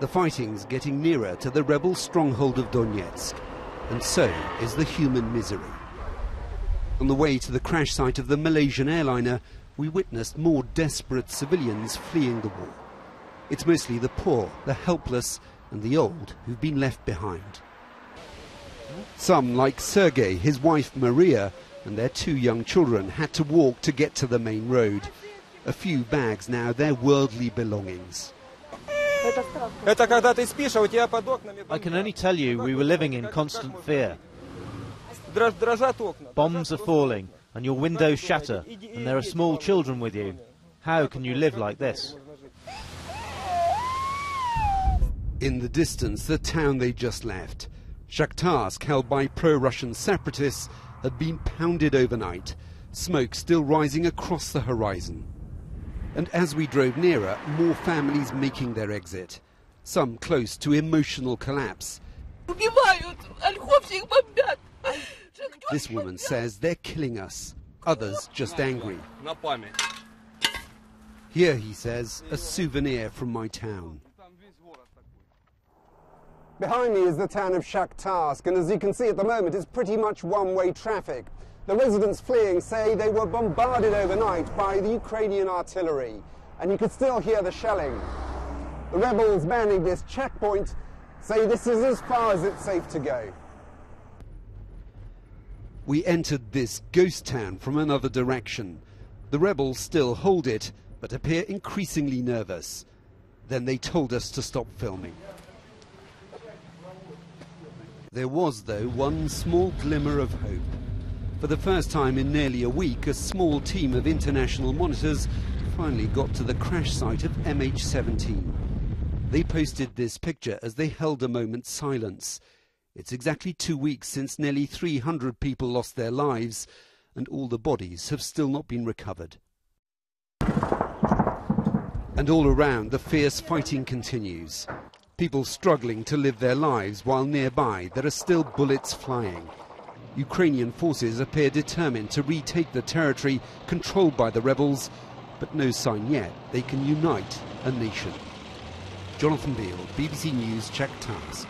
The fighting's getting nearer to the rebel stronghold of Donetsk, and so is the human misery. On the way to the crash site of the Malaysian airliner, we witnessed more desperate civilians fleeing the war. It's mostly the poor, the helpless, and the old who've been left behind. Some, like Sergei, his wife Maria, and their 2 young children, had to walk to get to the main road. A few bags now, their worldly belongings. I can only tell you we were living in constant fear. Bombs are falling, and your windows shatter, and there are small children with you. How can you live like this? In the distance, the town they just left, Shakhtarsk, held by pro-Russian separatists, had been pounded overnight, smoke still rising across the horizon. And as we drove nearer, more families making their exit, some close to emotional collapse. This woman says they're killing us, others just angry. Here, he says, a souvenir from my town. Behind me is the town of Shakhtarsk, and as you can see at the moment, it's pretty much one-way traffic. The residents fleeing say they were bombarded overnight by the Ukrainian artillery, and you can still hear the shelling. The rebels manning this checkpoint say this is as far as it's safe to go. We entered this ghost town from another direction. The rebels still hold it, but appear increasingly nervous. Then they told us to stop filming. There was, though, one small glimmer of hope. For the first time in nearly a week, a small team of international monitors finally got to the crash site of MH17. They posted this picture as they held a moment's silence. It's exactly 2 weeks since nearly 300 people lost their lives, and all the bodies have still not been recovered. And all around, the fierce fighting continues. People struggling to live their lives, while nearby there are still bullets flying. Ukrainian forces appear determined to retake the territory controlled by the rebels, but no sign yet they can unite a nation. Jonathan Beale, BBC News, Shakhtarsk.